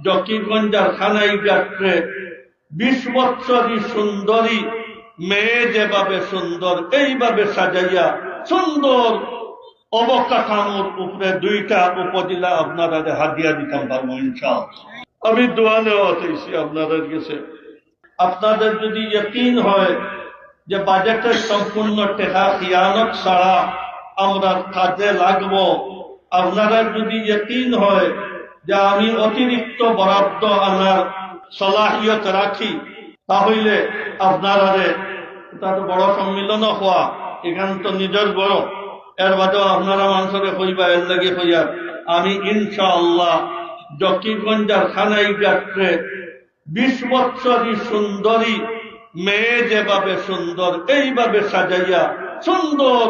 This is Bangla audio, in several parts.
জকিগঞ্জার খানাই ঘাটে 20 বছরই সুন্দরী মেয়ে যেভাবে সুন্দর এইভাবে সাজাইয়া সুন্দর অবকাঠামোর উপরে 2টা উপজেলা আপনারা হাদিয়া দিতাম পারবো ইনশাআল্লাহ। আমি দোয়া নেওয়া চাইছি আপনাদের কাছে। আপনাদের যদি ইয়কিন হয় যে বাজেটের সম্পূর্ণ টাকা খিয়ানত ছাড়া আমরা কাজে লাগবো, আপনারা যদি ইয়কিন হয় যে আমি অতিরিক্ত বরাদ্দ আনার সলাহিয়ত রাখি, তাহলে আপনারা বড় সম্মিলন হওয়া এখান তো নিজের বড়, এর বাদেও আপনারা মানুষের কইবা এর লাগে কইয়া আমি ইনশাআল্লাহ জকিগঞ্জার খানাই ঘাটে 20 বছরই সুন্দরী মেয়ে যেভাবে সুন্দর এইভাবে সাজাইয়া সুন্দর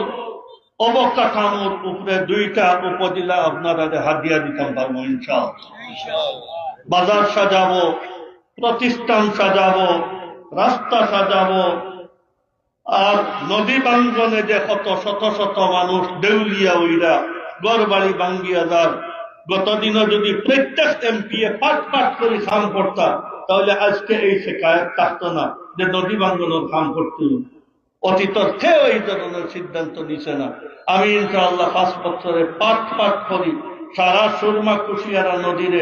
অবকাঠামোর উপরে 2টা উপজেলা আপনারা হাদিয়া দিতাম পারবো ইনশাআল্লাহ। বাজার সাজাবো, প্রতিষ্ঠান সাজাবো, রাস্তা সাজাবো, আর নদী বাঙ্গনে যে কত শত শত মানুষ দেউলিয়া ওইরা ঘর বাড়ি ভাঙ্গিয়া যার, গতদিনও যদি প্রত্যেক এমপি পাট পাট করে কাম করতাম তাহলে আজকে এই শিকায়ত থাকতো না যে নদী বাঙ্গনের কাম করতে। অতীতর কেউ এই ধরনের সিদ্ধান্ত নিছে না। আমি ইনশাআল্লাহ 5 বছরে পাট পাট করি সারা সুরমা কুশিয়ারা নদীরে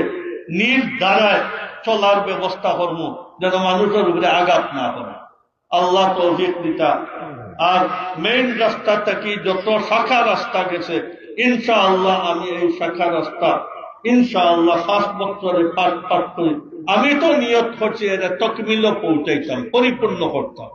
নীল দ্বারায় চলার ব্যবস্থা করবো, যেন মানুষের উপরে আঘাত না করে। আল্লাহ তৌফিক দিতা। আর মেইন রাস্তা থেকে যত শাখা রাস্তা গেছে ইনশাআল্লাহ আমি এই শাখা রাস্তা ইনশাআল্লাহ 5 বছরে পাট পাট করি। আমি তো নিয়ত করছি এরা তকমিলও পৌঁছাইতাম, পরিপূর্ণ করতাম।